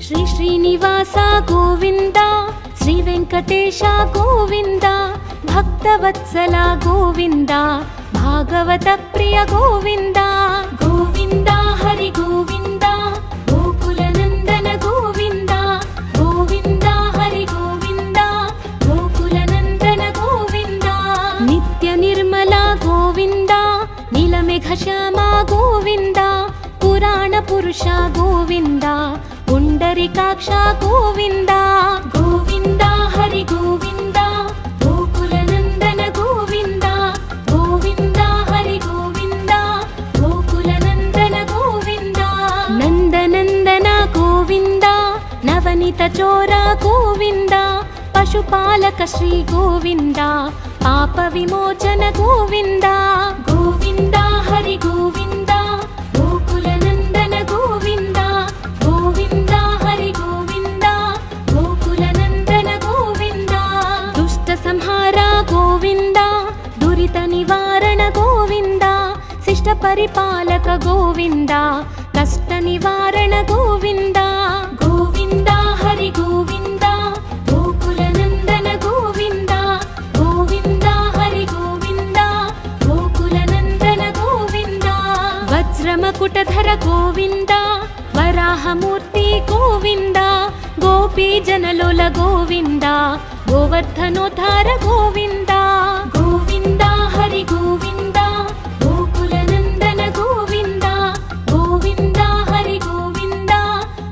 ಶ್ರೀ ಶ್ರೀನಿವಾಸ ಗೋವಿಂದ, ಶ್ರೀ ವೆಂಕಟೇಶ ಗೋವಿಂದ, ಭಕ್ತವತ್ಸಲ ಗೋವಿಂದ, ಭಾಗವತ ಪ್ರಿಯ ಗೋವಿಂದ. ಗೋವಿಂದ ಹರಿ ಗೋವಿಂದ, ಗೋಕುಲ ನಂದನ ಗೋವಿಂದ. ಗೋವಿಂದ ಹರಿ ಗೋವಿಂದ, ಗೋಕುಲ ನಂದನ ಗೋವಿಂದ. ನಿತ್ಯ ನಿರ್ಮಲ ಗೋವಿಂದ, ನೀಲಮೇಘ ಶ್ಯಾಮ ಗೋವಿಂದ, ಪುರಾಣ ಪುರುಷ ಗೋವಿಂದ, ಪುಂಡರಿಕಾಕ್ಷ ಗೋವಿಂದ. ಗೋವಿಂದ ಹರಿ ಗೋವಿಂದ, ಗೋಕುಲ ನಂದನ ಗೋವಿಂದ. ಗೋವಿಂದ ಹರಿ ಗೋವಿಂದ, ಗೋಕುಲ ನಂದನ ಗೋವಿಂದ. ನಂದನಂದನ ಗೋವಿಂದ, ನವನಿತ ಚೋರ ಗೋವಿಂದ, ಪಶುಪಾಲಕ ಶ್ರೀ ಗೋವಿಂದ, ಪಾಪ ವಿಮೋಚನ ಗೋವಿಂದ. ಗೋವಿಂದ ಹರಿ ಗೋವಿಂದ, ಗೋಕುಲ ನಂದನ ಗೋವಿಂದ. ಗೋವಿಂದ ಹರಿ ಗೋವಿಂದ, ಗೋಕುಲ ನಂದನ ಗೋವಿಂದ. ದುಷ್ಟ ಸಂಹಾರ ಗೋವಿಂದ, ದುರಿತ ನಿವಾರಣ ಗೋವಿಂದ, ಶಿಷ್ಟ ಪರಿಪಾಲಕ ಗೋವಿಂದ, ಕಷ್ಟ ನಿವಾರಣ ಗೋವಿಂದ. ಗೋವಿಂದ ಹರಿ ಗೋವಿಂದ, ಗೋಕುಲ ನಂದನ ಗೋವಿಂದ. ಗೋವಿಂದ ಹರಿ ಗೋವಿಂದ, ಗೋಕುಲ ನಂದನ ಗೋವಿಂದ. ವಜ್ರಮಕುಟಧರ ಗೋವಿಂದ, ವರಾಹ ಮೂರ್ತಿ ಗೋವಿಂದ, ಗೋಪಿ ಜನಲೋಲ ಗೋವಿಂದ, ಗೋವರ್ಧನೋದ್ಧಾರ ಗೋವಿಂದ. ಗೋವಿಂದ ಹರಿ ಗೋವಿಂದ, ಗೋಕುಲ ನಂದನ ಗೋವಿಂದ. ಗೋವಿಂದ ಹರಿ ಗೋವಿಂದ,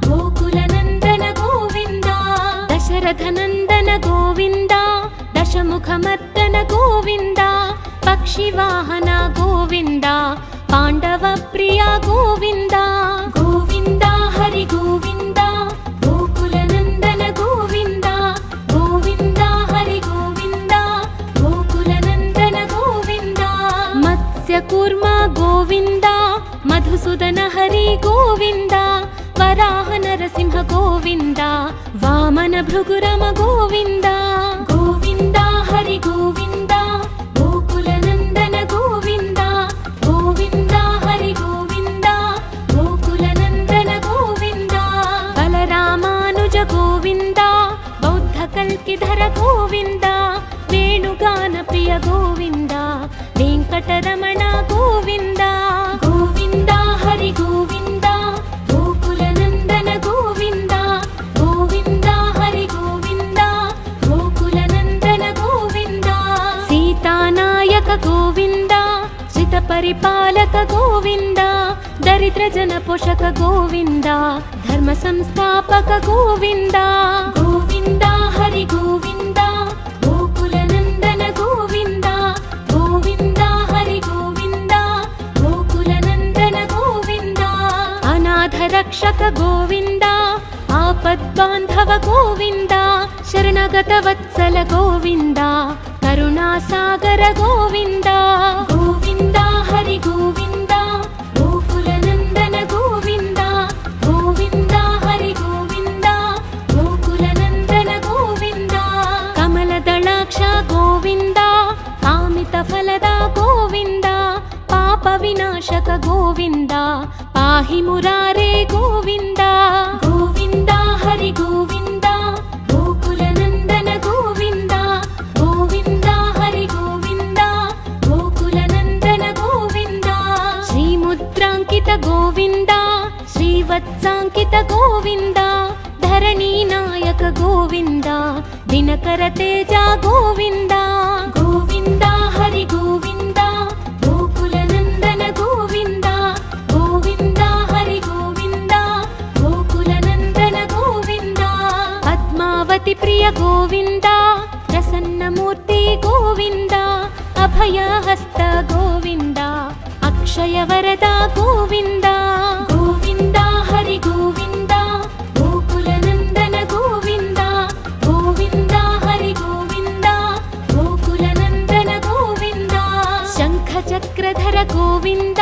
ಗೋಕುಲ ನಂದನ ಗೋವಿಂದ. ದಶರಥ ನಂದನ ಗೋವಿಂದ, ದಶಮುಖ ಮರ್ದನ ಗೋವಿಂದ, ಪಕ್ಷಿ ವಾಹನ ಗೋವಿಂದ, ಪಾಂಡವ ಪ್ರಿಯ ಗೋವಿಂದ. ಗೋವಿಂದ ಹರಿ ಗೋವಿಂದ, ಗೋಕುಲ ನಂದನ ಗೋವಿಂದ. ಗೋವಿಂದ ಹರಿ ಗೋವಿಂದ, ಗೋಕುಲ ನಂದನ ಗೋವಿಂದ. ಮತ್ಸ್ಯ ಕೂರ್ಮ ಗೋವಿಂದ, ಮಧುಸೂದನ ಹರಿ ಗೋವಿಂದ, ವರಾಹ ನರಸಿಂಹ ಗೋವಿಂದ, ವಾಮನ ಭೃಗುರಮ ಗೋವಿಂದ. ಗೋವಿಂದ ಹರಿ ಗೋವಿಂದ, ಗೋಕುಲ ನಂದನ ಗೋವಿಂದ. ಗೋವಿಂದ ಹರಿ ಗೋವಿಂದ, ಗೋಕುಲ ನಂದನ ಗೋವಿಂದ. ಬಲರಾಮಾನುಜ ಗೋವಿಂದ, ಬೌದ್ಧ ಕಲ್ಕಿಧರ ಗೋವಿಂದ, ವೇಣುಗಾನ ಪ್ರಿಯ ಗೋವಿಂದ, ವೆಂಕಟರಮಣ ಗೋವಿಂದ. ಗೋವಿಂದ ಹರಿ ಗೋವಿಂದ, ಗೋಕುಲ ನಂದನ ಗೋವಿಂದ. ಗೋವಿಂದ ಹರಿ ಗೋವಿಂದ, ಗೋಕುಲ ನಂದನ ಗೋವಿಂದ. ಸೀತಾನಾಯಕ ಗೋವಿಂದ, ಶ್ರಿತ ಪರಿಪಾಲಕ ಗೋವಿಂದ, ದರಿದ್ರ ಜನ ಪೋಷಕ ಗೋವಿಂದ, ಧರ್ಮ ಸಂಸ್ಥಾಪಕ ಗೋವಿಂದ. ಗೋವಿಂದ ಹರಿ ಗೋವಿಂದ, ಗೋಕುಲ ನಂದನ ಗೋವಿಂದ. ಗೋವಿಂದ ಹರಿ ಗೋವಿಂದ, ಗೋಕುಲ ನಂದನ ಗೋವಿಂದ. ಅನಾಥ ರಕ್ಷಕ ಗೋವಿಂದ, ಆಪದ್ಬಾಂಧವ ಗೋವಿಂದ, ಶರಣಗತ ವತ್ಸಲ ಗೋವಿಂದ, ಕರುಣಾಸಾಗರ ಗೋವಿಂದ. ಗೋವಿಂದ ಹರಿ ಗೋವಿಂದ, ಗೋಕುಲ ನಂದನ ಗೋವಿಂದ. ಗೋವಿಂದ ಹರಿ ಗೋವಿಂದ, ಗೋಕುಲ ನಂದನ ಗೋವಿಂದ. ಕಮಲದಳಾಕ್ಷ ಗೋವಿಂದ, ಕಾಮಿತ ಫಲದ ಗೋವಿಂದ, ಪಾಪ ವಿನಾಶಕ ಗೋವಿಂದ, ಪಾಹಿ ಮುರಾರೇ ಗೋವಿಂದ. ಗೋವಿಂದ ಹರಿ ಗೋವಿಂದ, ಗೋಕುಲ ನಂದನ ಗೋವಿಂದ. ಗೋವಿಂದ ಹರಿ ಗೋವಿಂದ, ಗೋಕುಲ ನಂದನ ಗೋವಿಂದ. ಶ್ರೀಮುದ್ರಾಂಕಿತ ಗೋವಿಂದ, ಶ್ರೀವತ್ಸಾಂಕಿತ ಗೋವಿಂದ, ಧರಣಿ ನಾಯಕ ಗೋವಿಂದ, ದಿನಕರ ತೇಜ ಗೋವಿಂದ. ಗೋವಿಂದ ಹರಿ ಗೋವಿಂದ, ಗೋಕುಲ ನಂದನ ಗೋವಿಂದ. ಗೋವಿಂದ ಹರಿ ಗೋವಿಂದ, ಗೋಕುಲ ನಂದನ ಗೋವಿಂದ. ಪದ್ಮಾವತಿ ಪ್ರಿಯ ಗೋವಿಂದ, ಪ್ರಸನ್ನ ಮೂರ್ತಿ ಗೋವಿಂದ, ಅಭಯ ಹಸ್ತ ಗೋವಿಂದ, ಅಕ್ಷಯ ವರದ ಗೋವಿಂದ. ಗೋವಿಂದ ಹರಿ ಗೋವಿಂದ, ಗೋಕುಲ ನಂದನ ಗೋವಿಂದ. ಗೋವಿಂದ ಹರಿ ಗೋವಿಂದ, ಗೋಕುಲ ನಂದನ ಗೋವಿಂದ. ಶಂಖ ಚಕ್ರಧರ ಗೋವಿಂದ,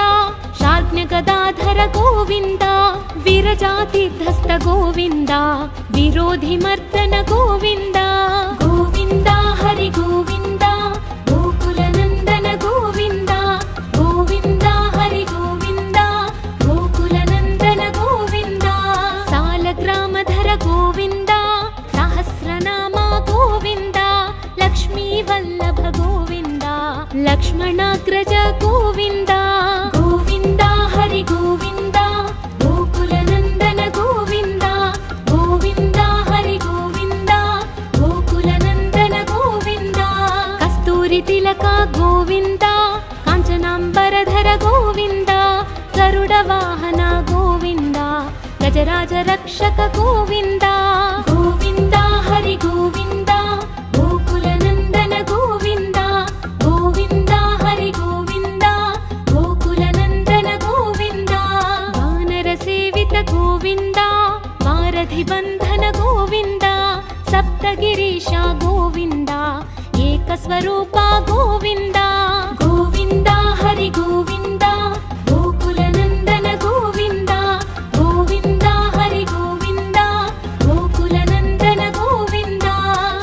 ಶಾರ್ಜ್ಞ ಗದಾಧರ ಗೋವಿಂದ, ವಿರಜಾತಿಧಸ್ತ ಗೋವಿಂದ, ವಿರೋಧಿ ಮರ್ದನ ಗೋವಿಂದ. ಗೋವಿಂದ ಹರಿ ಗೋವಿಂದ, ಗೋಕುಲ ನಂದನ ಗೋವಿಂದ. ಗೋವಿಂದ ಹರಿ ಗೋವಿಂದ, ಗೋಕುಲ ನಂದನ ಗೋವಿಂದ. ಸಾಲಗ್ರಾಮಧರ లక్ష్మణాగ్రజ గోవింద గోవింద హరి గోవింద గోకులనందన గోవింద గోవింద హరి గోవింద గోకులనందన గోవింద కస్తూరి తిలక గోవింద కాంచనాంబరధర గోవింద గరుడ వాహన గోవింద గజరాజ రక్షక గోవింద గోవింద హరి గోవింద గోకులనందన గోవింద గోవింద హరి గోవింద గోకులనందన గోవింద వానర సేవిత గోవింద వారధి బంధన గోవింద సప్తగిరీశ గోవింద ఏకస్వరూప గోవింద గోవింద హరి గోవింద గోకులనందన గోవింద గోవింద హరి గోవింద గోకులనందన గోవింద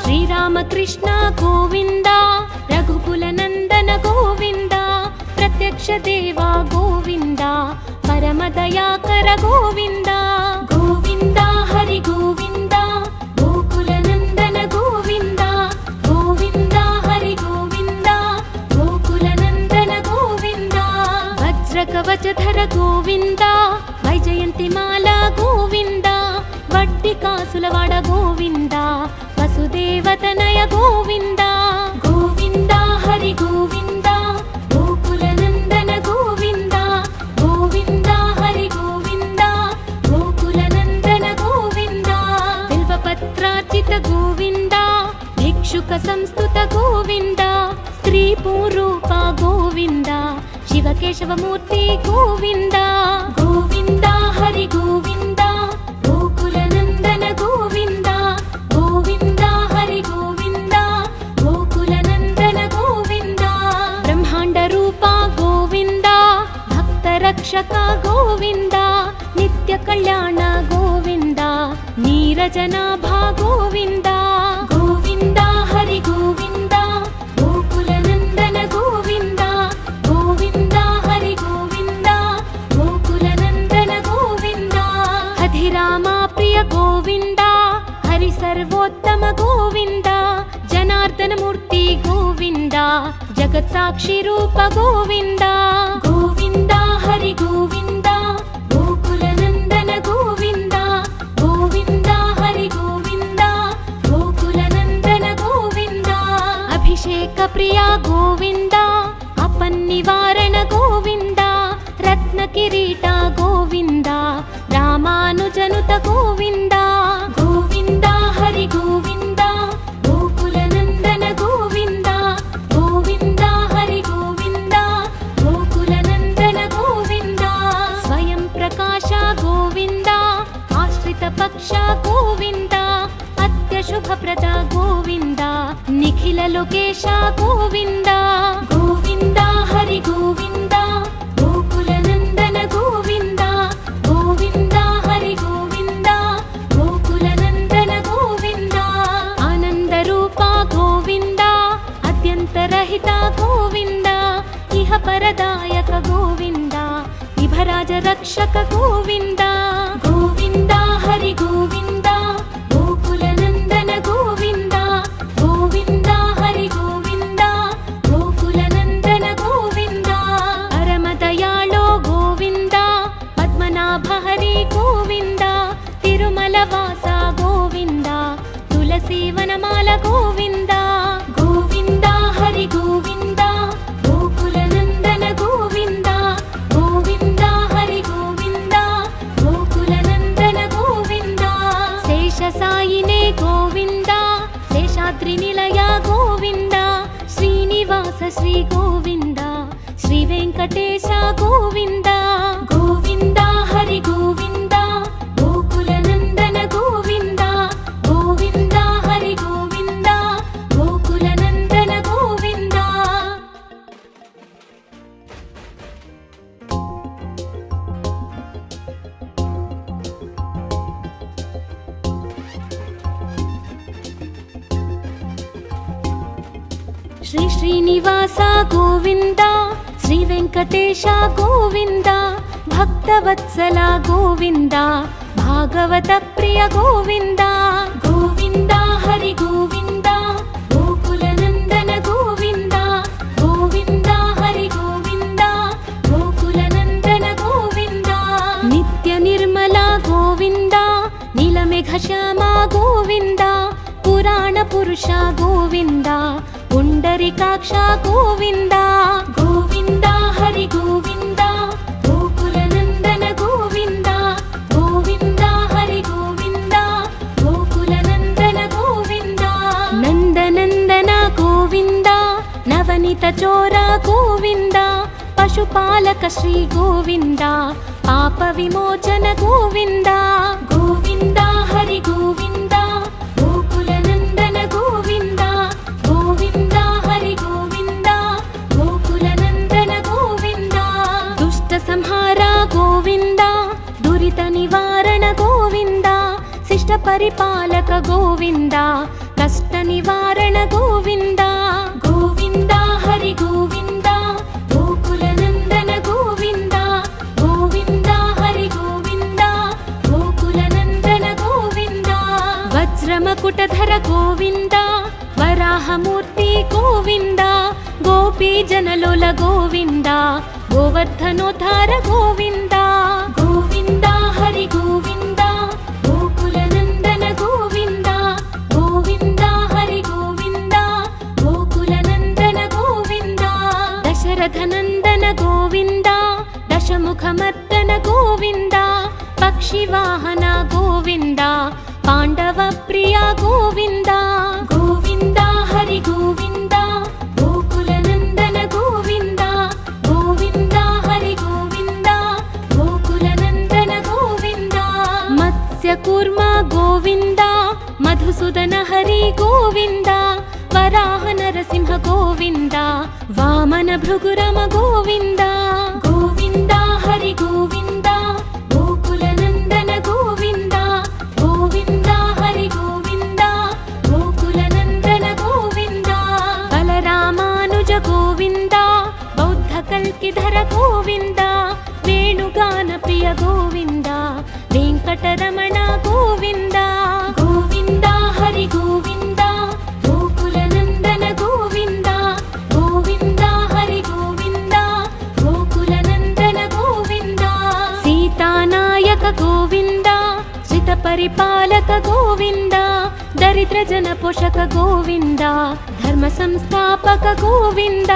శ్రీరామకృష్ణ గోవింద రఘుకులనందన గోవింద ప్రత్యక్ష దేవ గోవింద పరమదయాకర గోవింద గోవింద హరి గోవింద గోకులనందన గోవింద గోవింద హరి గోవింద గోకులనందన గోవింద వజ్రకవచధర గోవింద వైజయంతిమాల గోవింద వడ్డి కాసులవాడ గోవింద వసుదేవతనయ గోవింద గోవింద హరి గోవింద గోకులనందన గోవింద గోవింద హరి గోవింద గోకులనందన గోవింద బిల్వపత్రార్చిత గోవింద భిక్షుక సంస్తుత గోవింద స్త్రీ పూరూప గోవింద శివకేశవమూర్తి గోవింద గోవింద హరి గోవింద గోకులనందన గోవింద గోవింద హరి గోవింద గోకులనందన గోవింద బ్రహ్మాండ రూప గోవింద భక్త రక్షక గోవింద నిత్య కళ్యాణ గోవింద నీరజనాభ గోవింద గోవింద హరి గోవింద గోకులనందన గోవింద గోవింద హరి గోవింద గోకులనందన గోవింద హధిరామ ప్రియ గోవింద హరి సర్వోత్తమ గోవింద జనార్దన మూర్తి గోవింద జగత్ సాక్షి రూప గోవింద గోవింద హరి గోవింద గోకులనందన గోవింద గోవింద హరి గోవింద గోకులనందన గోవింద అభిషేక ప్రియ గోవింద అపన్నివారణ గోవింద రత్న కిరీట గోవింద రామానుజనుత గోవింద గోవింద హరి గోవింద గోకులనందన గోవింద గోవింద హరి గోవింద గోకులనందన గోవింద స్వయం ప్రకాశ గోవింద ఆశ్రిత పక్ష గోవింద అత్యశుభప్రద గోవింద నిఖిల లోకేశ గోవింద గోవింద హరి గోవింద గోకులనందన గోవింద గోవింద హరి గోవింద గోకులనందన గోవింద ఆనంద రూప గోవింద అత్యంతరహిత గోవింద ఇహ పరదాయక గోవింద ఇభరాజ రక్షక గోవింద గోవింద హరి గోవింద గోకులనందన గోవింద గోవింద హరి గోవింద గోకులనందన గోవింద పరమదయాళో గోవింద పద్మనాభ హరి గోవింద తిరుమల వాస గోవింద తులసి వనమాల గోవింద గోవింద హరి గోవింద గోకులనందన గోవింద గోవింద హరి గోవింద గోకులనందన గోవింద శేష సాయినే గోవింద శేషాద్రి నిలయ గోవింద శ్రీనివాస శ్రీ గోవింద శ్రీ వెంకటేశ గోవింద గోవింద హరి గోవింద గోకులనందన గోవింద గోవింద హరి గోవింద గోకులనందన గోవింద శ్రీ శ్రీనివాస గోవింద శ్రీ వెంకటేశ గోవింద భక్తవత్సల గోవింద భాగవత ప్రియ గోవింద గోవింద హరి గోవింద గోకులనందన గోవింద గోవింద ಶ್ಯಾಮ ಗೋವಿಂದ ಪುರಾಣ ಪುರುಷ ಗೋವಿಂದ ಪುಂಡರಿಕಾಕ್ಷ ಗೋವಿಂದ ಗೋವಿಂದ ಹರಿ ಗೋವಿಂದ ಗೋಕುಲ ನಂದನ ಗೋವಿಂದ ಗೋವಿಂದ ಹರಿ ಗೋವಿಂದ ಗೋಕುಲ ನಂದನ ಗೋವಿಂದ ನಂದನಂದನ ಗೋವಿಂದ ನವನಿತ ಚೋರ ಗೋವಿಂದ ಪಶುಪಾಲಕ ಶ್ರೀ ಗೋವಿಂದ ಪಾಪ ವಿಮೋಚನ ಗೋವಿಂದ ಗೋವಿಂದ ಹರಿ ಗೋವಿಂದ ಗೋಕುಲ ನಂದನ ಗೋವಿಂದ ಗೋವಿಂದ ಹರಿ ಗೋವಿಂದ ಗೋಕುಲ ನಂದನ ಗೋವಿಂದ ದುಷ್ಟ ಸಂಹಾರ ಗೋವಿಂದ ದುರಿತ ನಿವಾರಣ ಗೋವಿಂದ ಶಿಷ್ಟ ಪರಿಪಾಲಕ ಗೋವಿಂದ ಕಷ್ಟ ನಿವಾರಣ ಗೋವಿಂದ ಗೋವಿಂದ ಹರಿ ಗೋವಿಂದ ಗೋಕುಲ ನಂದನ ಗೋವಿಂದ ಗೋವಿಂದ ಹರಿ ಗೋವಿಂದ ಗೋಕುಲ ನಂದನ ಗೋವಿಂದ ವಜ್ರಮಕುಟಧರ ಗೋವಿಂದ ವರಾಹ ಮೂರ್ತಿ ಗೋವಿಂದ ಗೋಪಿ ಜನಲೋಲ ಗೋವಿಂದ ಗೋವರ್ಧನೋದ್ಧಾರ ಗೋವಿಂದ ಗೋವಿಂದ ಹರಿ ಗೋವಿಂದ ಗೋಕುಲ ನಂದನ ಗೋವಿಂದ ಗೋವಿಂದ ಹರಿ ಗೋವಿಂದ ಗೋಕುಲ ನಂದನ ಗೋವಿಂದ ದಶರಥ ನಂದನ ಗೋವಿಂದ ದಶಮುಖ ಮರ್ದನ ಗೋವಿಂದ ಪಕ್ಷಿ ವಾಹನ ಗೋವಿಂದ ಪಾಂಡವ ಪ್ರಿಯ ಗೋವಿಂದ ಗೋವಿಂದ ಹರಿ ಗೋವಿಂದ ಗೋಕುಲ ನಂದನ ಗೋವಿಂದ ಗೋವಿಂದ ಹರಿ ಗೋವಿಂದ ಗೋಕುಲ ನಂದನ ಗೋವಿಂದ ಮತ್ಸ್ಯ ಕೂರ್ಮ ಗೋವಿಂದ ಮಧುಸೂದನ ಹರಿ ಗೋವಿಂದ ವರಾಹ ನರಸಿಂಹ ಗೋವಿಂದ ವಾಮನ ಭೃಗುರಮ ಗೋವಿಂದ ಗೋವಿಂದ ಹರಿ ಗೋವಿಂದ ಗೋಕುಲ ನಂದನ ಗೋವಿಂದ ಗೋವಿಂದ ಹರಿ ಗೋವಿಂದ ಗೋಕುಲ ನಂದನ ಗೋವಿಂದ ಬಲರಾಮಾನುಜ ಗೋವಿಂದ ಬೌದ್ಧ ಕಲ್ಕಿಧರ ಗೋವಿಂದ ವೇಣುಗಾನ ಪ್ರಿಯ ಗೋವಿಂದ ವೆಂಕಟರಮಣ ಗೋವಿಂದ ಗೋವಿಂದ ಹರಿ ಗೋವಿಂದ ಗೋಕುಲ ನಂದನ ಗೋವಿಂದ ಗೋವಿಂದ ಹರಿ ಗೋವಿಂದ ಗೋಕುಲ ನಂದನ ಗೋವಿಂದ ಸೀತಾನಾಯಕ ಗೋವಿಂದ ಶ್ರಿತ ಪರಿಪಾಲಕ ಗೋವಿಂದ ದರಿದ್ರ ಜನ ಪೋಷಕ ಗೋವಿಂದ ಧರ್ಮ ಸಂಸ್ಥಾಪಕ ಗೋವಿಂದ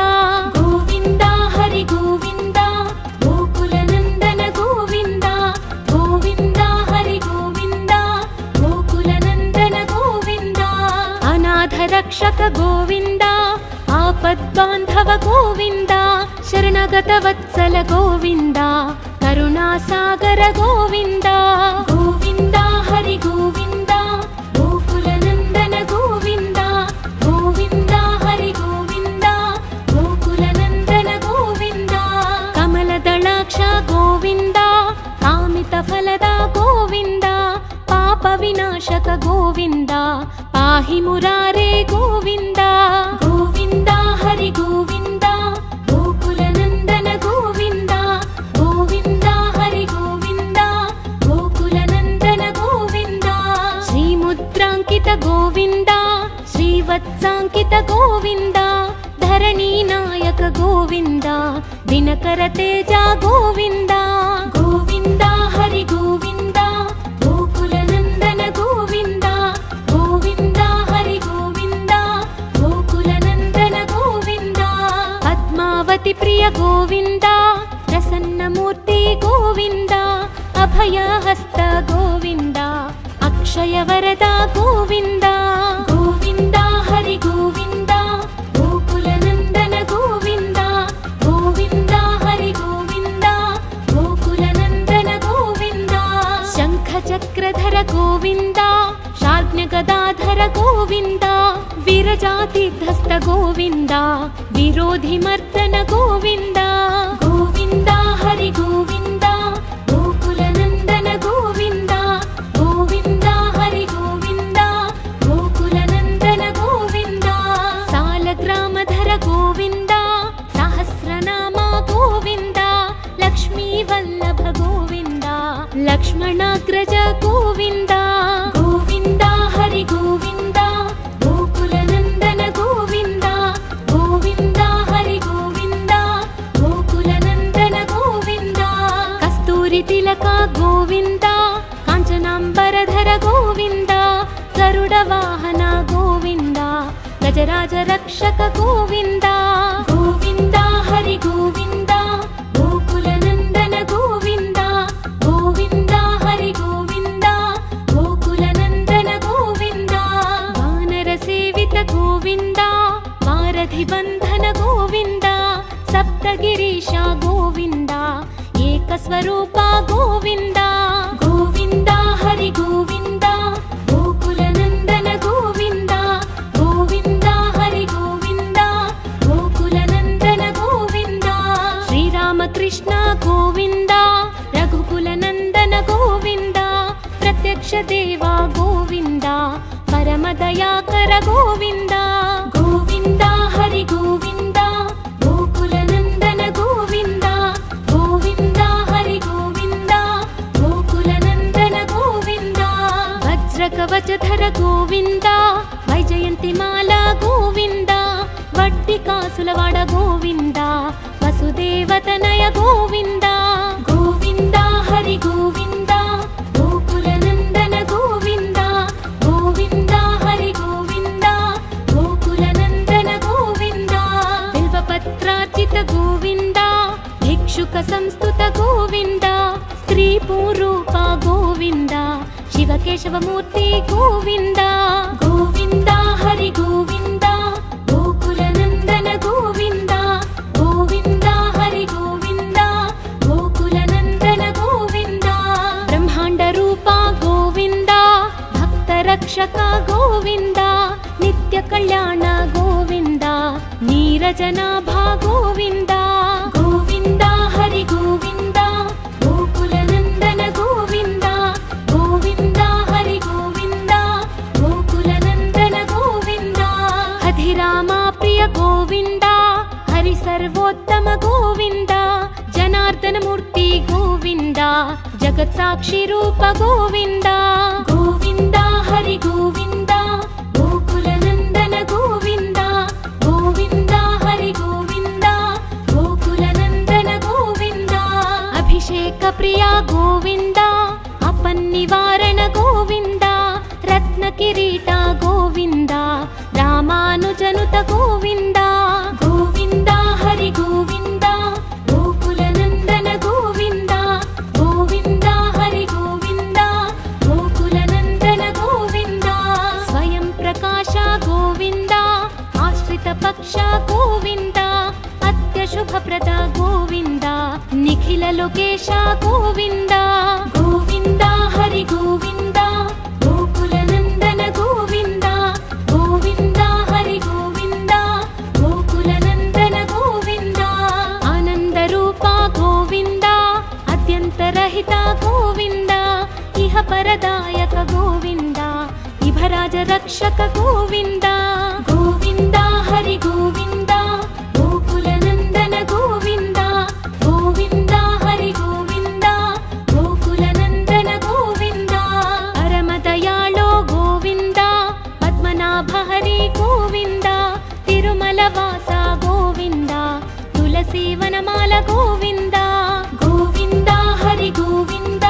ಗೋವಿಂದ ಹರಿ ಗೋವಿಂದ ಗೋಕುಲ ನಂದನ ಗೋವಿಂದ ಗೋವಿಂದ ಹರಿ ಗೋವಿಂದ ಗೋಕುಲ ನಂದನ ಗೋವಿಂದ ಅನಾಥ ರಕ್ಷಕ ಗೋವಿಂದ ಆಪದ್ಬಾಂಧವ ಗೋವಿಂದ ಶರಣಗತ ವತ್ಸಲ ಗೋವಿಂದ ಕರುಣಾಸಾಗರ ಗೋವಿಂದ ಗೋವಿಂದ ಹರಿ ಗೋವಿಂದ ಗೋಕುಲ ನಂದನ ಗೋವಿಂದ ಗೋವಿಂದ ಹರಿ ಗೋವಿಂದ ಗೋಕುಲ ನಂದನ ಗೋವಿಂದ ಕಮಲದಳಾಕ್ಷ ಗೋವಿಂದ ಕಾಮಿತ ಫಲದ ಗೋವಿಂದ ಪಾಪ ವಿನಾಶಕ ಗೋವಿಂದ ಪಾಹಿ ಮುರಾರೇ ಗೋವಿಂದ ಗೋವಿಂದ ಹರಿ ಗೋವಿಂದ ಗೋಕುಲ ನಂದನ ಗೋವಿಂದ ಗೋವಿಂದ ಹರಿ ಗೋವಿಂದ ಗೋಕುಲ ನಂದನ ಗೋವಿಂದ ಶ್ರೀ ಮುದ್ರಾಂಕಿತ ಗೋವಿಂದ ಶ್ರೀವತ್ಸಾಂಕಿತ ಗೋವಿಂದ ಧರಣಿ ನಾಯಕ ಗೋವಿಂದ ದಿನಕರ ತೇಜ ಗೋವಿಂದ ಗೋವಿಂದ ಹರಿ ಗೋವಿಂದ ಗೋಕುಲ ನಂದನ ಗೋವಿಂದ ಗೋವಿಂದ ಹರಿ ಗೋವಿಂದ ಗೋಕುಲ ನಂದನ ಗೋವಿಂದ ಪದ್ಮಾವತಿ ಪ್ರಿಯ ಗೋವಿಂದ ಪ್ರಸನ್ನ ಮೂರ್ತಿ ಗೋವಿಂದ ಅಭಯ ಹಸ್ತ ಗೋವಿಂದ ಅಕ್ಷಯ ವರದ ಗೋವಿಂದ ಗೋವಿಂದ ಹರಿ ಗೋವಿಂದ ಗೋಕುಲ ನಂದನ ಗೋವಿಂದ ಗೋವಿಂದ ಹರಿ ಗೋವಿಂದ ಗೋಕುಲ ನಂದನ ಗೋವಿಂದ ಶಂಖ ಚಕ್ರಧರ ಗೋವಿಂದ ಶಾರ್ಜ್ಞ ಗದಾಧರ ಗೋವಿಂದ ವಿರಜಾತಿಧಸ್ತ ಗೋವಿಂದ ವಿರೋಧಿ ಮರ್ದನ ಗೋವಿಂದ ಗೋವಿಂದ ಹರಿ ಗೋವಿಂದ ಗೋಕುಲ ನಂದನ ಗೋವಿಂದ ಗೋವಿಂದ ಹರಿ ಗೋವಿಂದ ಗೋಕುಲ ನಂದನ ಗೋವಿಂದ ಸಾಲಗ್ರಾಮಧರ ಗೋವಿಂದ ಸಹಸ್ರನಾಮ ಗೋವಿಂದ ಲಕ್ಷ್ಮೀ ವಲ್ಲಭ ಗೋವಿಂದ ಲಕ್ಷ್ಮಣಾಗ್ರಜ ಗೋವಿಂದ ಗೋವಿಂದ ಹರಿ ಗೋವಿಂದ ಗೋಕುಲ ನಂದನ ಗೋವಿಂದ ಗೋವಿಂದ ಹರಿ ಗೋವಿಂದ ಗೋಕುಲ ನಂದನ ಗೋವಿಂದ ಕಸ್ತೂರಿ ತಿಲಕ ಗೋವಿಂದ ಕಾಂಚನಾಂಬರಧರ ಗೋವಿಂದ ರಾಜರಾಜ ರಕ್ಷಕ ಗೋವಿಂದ ಗೋವಿಂದ ಹರಿ ಗೋವಿಂದ ಗೋಕುಲ ನಂದನ ಗೋವಿಂದ ಗೋವಿಂದ ಹರಿ ಗೋವಿಂದ ಗೋಕುಲ ನಂದನ ಗೋವಿಂದ ವಾನರ ಸೇವಿತ ಗೋವಿಂದ ವಾರಧಿ ಬಂಧನ ಗೋವಿಂದ ಸಪ್ತಗಿರೀಶ ಗೋವಿಂದ ಏಕ ಸ್ವರೂಪ ಗೋವಿಂದ ಗೋವಿಂದ ಹರಿ ಗೋವಿಂದ ಗೋಕುಲ ನಂದನ ಗೋವಿಂದ ಗೋವಿಂದ ಹರಿ ಗೋವಿಂದ ಗೋಕುಲ ನಂದನ ಗೋವಿಂದ ಶ್ರೀರಾಮಕೃಷ್ಣ ಗೋವಿಂದ ರಘುಕುಲ ನಂದನ ಗೋವಿಂದ ಪ್ರತ್ಯಕ್ಷ ದೇವ ಗೋವಿಂದ ಪರಮ ದಯಾಕರ ಗೋವಿಂದ ಗೋವಿಂದ ಹರಿ ಗೋವಿಂದ ಗೋಕುಲ ನಂದನ ಗೋವಿಂದ ಗೋವಿಂದ ಹರಿ ಗೋವಿಂದ ಗೋಕುಲ ನಂದನ ಗೋವಿಂದ ವಜ್ರ ಕವಚಧರ ಗೋವಿಂದ ವೈಜಯಂತಿ ಮಾಲಾ ಗೋವಿಂದ ವಡ್ಡಿ ಕಾಸುಲವಾಡ ಗೋವಿಂದ ವಸುದೇವತನಯ ಗೋವಿಂದ ಗೋವಿಂದ ಹರಿ ಗೋವಿಂದ ಗೋಕುಲ ನಂದನ ಗೋವಿಂದ ಗೋವಿಂದ ಹರಿ ಗೋವಿಂದ ಗೋಕುಲ ನಂದನ ಗೋವಿಂದ ಬಿಲ್ವಪತ್ರಾರ್ಚಿತ ಗೋವಿಂದ ಭಿಕ್ಷುಕ ಸಂಸ್ತುತ ಗೋವಿಂದ ಸ್ತ್ರೀ ಪೂರೂಪ ಗೋವಿಂದ ಶಿವಕೇಶವ ಮೂರ್ತಿ ಗೋವಿಂದ ಗೋವಿಂದ ಹರಿ ಗೋವಿಂದ ಗೋಕುಲ ನಂದನ ಗೋವಿಂದ ಗೋವಿಂದ ಹರಿ ಗೋವಿಂದ ಗೋಕುಲ ನಂದನ ಗೋವಿಂದ ಬ್ರಹ್ಮಾಂಡ ರೂಪ ಗೋವಿಂದ ಭಕ್ತ ರಕ್ಷಕ ಗೋವಿಂದ ನಿತ್ಯ ಕಲ್ಯಾಣ ಗೋವಿಂದ ನೀರಜನಾಭ ಗೋವಿಂದ ಗೋವಿಂದ ಹರಿ ಗೋವಿಂದ ಗೋಕುಲ ನಂದನ ಗೋವಿಂದ ಗೋವಿಂದ ಹರಿ ಗೋವಿಂದ ಗೋಕುಲ ನಂದನ ಗೋವಿಂದ ಹಧಿರಾಮ ಪ್ರಿಯ ಗೋವಿಂದ ಹರಿ ಸರ್ವೋತ್ತಮ ಗೋವಿಂದ ಜನಾರ್ದನ ಮೂರ್ತಿ ಗೋವಿಂದ ಜಗತ್ ಸಾಕ್ಷಿ ರೂಪ ಗೋವಿಂದ ಗೋವಿಂದ ಹರಿ ಗೋವಿಂದ ಗೋಕುಲ ನಂದನ ಗೋವಿಂದ ಗೋವಿಂದ ಹರಿ ಗೋವಿಂದ ಗೋಕುಲ ನಂದನ ಗೋವಿಂದ ಅಭಿಷೇಕ ಪ್ರಿಯ ಗೋವಿಂದ ಅಪನ್ನಿವಾರಣ ಗೋವಿಂದ ರತ್ನ ಕಿರೀಟ ಗೋವಿಂದ ರಾಮಾನುಜನುತ ಗೋವಿಂದ ಗೋವಿಂದ ಹರಿ ಗೋವಿಂದ ಗೋಕುಲ ನಂದನ ಗೋವಿಂದ ಗೋವಿಂದ ಹರಿ ಗೋವಿಂದ ಗೋಕುಲ ನಂದನ ಗೋವಿಂದ ಸ್ವಯಂ ಪ್ರಕಾಶ ಗೋವಿಂದ ಆಶ್ರಿತ ಪಕ್ಷ ಗೋವಿಂದ ಅತ್ಯಶುಭಪ್ರದ ಗೋವಿಂದ ನಿಖಿಲ ಲೋಕೇಶ ಗೋವಿಂದ ಗೋವಿಂದ ಹರಿ ಗೋವಿಂದ ಗೋಕುಲ ನಂದನ ಗೋವಿಂದ ಗೋವಿಂದ ಹರಿ ಗೋವಿಂದ ಗೋಕುಲ ನಂದನ ಗೋವಿಂದ ಆನಂದ ರೂಪ ಗೋವಿಂದ ಅತ್ಯಂತರಹಿತ ಗೋವಿಂದ ಇಹ ಪರದಾಯಕ ಗೋವಿಂದ ಇಭರಾಜ ರಕ್ಷಕ ಗೋವಿಂದ ಗೋವಿಂದ ಹರಿ ಗೋವಿಂದ ಗೋಕುಲ ನಂದನ ಗೋವಿಂದ ಗೋವಿಂದ ಹರಿ ಗೋವಿಂದ ಗೋಕುಲ ನಂದನ ಗೋವಿಂದ ಪರಮ ದಯಾಳೋ ಗೋವಿಂದ ಪದ್ಮನಾಭ ಹರಿ ಗೋವಿಂದ ತಿರುಮಲ ವಾಸ ಗೋವಿಂದ ತುಳಸಿ ವನಮಾಲ ಗೋವಿಂದ ಗೋವಿಂದ ಹರಿ ಗೋವಿಂದ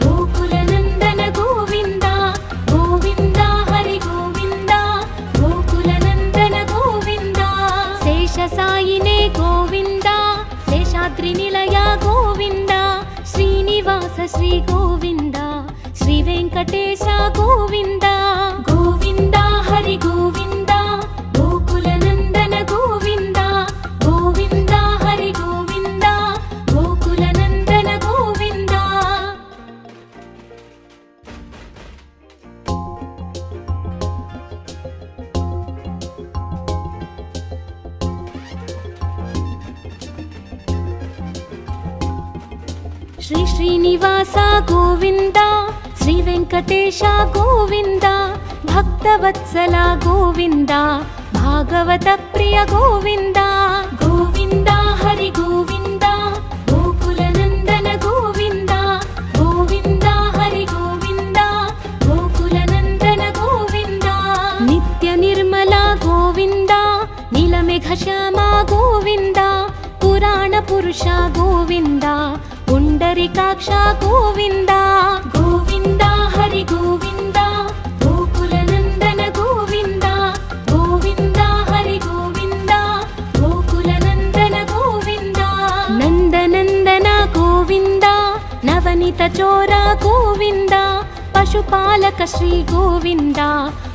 ಗೋಕುಲ ನಂದನ ಗೋವಿಂದ ಗೋವಿಂದ ಹರಿ ಗೋವಿಂದ ಗೋಕುಲ ನಂದನ ಗೋವಿಂದ ಶೇಷ ಸಾಯಿನೇ ಗೋವಿಂದ ಶೇಷಾದ್ರಿ ನಿಲಯ ಗೋವಿಂದ ಶ್ರೀನಿವಾಸ ಶ್ರೀ ಗೋವಿಂದ ಶ್ರೀ ವೆಂಕಟೇಶ ಗೋವಿಂದ ಗೋವಿಂದ ಹರಿ ಗೋವಿಂದ ಗೋಕುಲ ನಂದನ ಗೋವಿಂದ ಗೋವಿಂದ ಹರಿ ಗೋವಿಂದ ಗೋಕುಲ ನಂದನ ಗೋವಿಂದ ಶ್ರೀ ಶ್ರೀನಿವಾಸ ಗೋವಿಂದ ಶ್ರೀ ವೆಂಕಟೇಶ ಗೋವಿಂದ ಭಕ್ತವತ್ಸಲ ಗೋವಿಂದ ಭಾಗವತ ಪ್ರಿಯ ಗೋವಿಂದ ಗೋವಿಂದ ಹರಿ ಗೋವಿಂದ ಗೋಕುಲ ನಂದನ ಗೋವಿಂದ ಗೋವಿಂದ ಹರಿ ಗೋವಿಂದ ಗೋಕುಲ ನಂದನ ಗೋವಿಂದ ನಿತ್ಯ ನಿರ್ಮಲ ಗೋವಿಂದ ನೀಲಮೇಘ ಶ್ಯಾಮ ಗೋವಿಂದ ಪುರಾಣ ಪುರುಷ ಗೋವಿಂದ ಪುಂಡರಿಕಾಕ್ಷ ಗೋವಿಂದ ಗೋವಿಂದ ಹರಿ ಗೋವಿಂದ ಗೋಕುಲ ನಂದನ ಗೋವಿಂದ ಗೋವಿಂದ ವನಿತ ಚೋರ ಗೋವಿಂದ, ಪಶುಪಾಲಕ ಶ್ರೀ ಗೋವಿಂದ,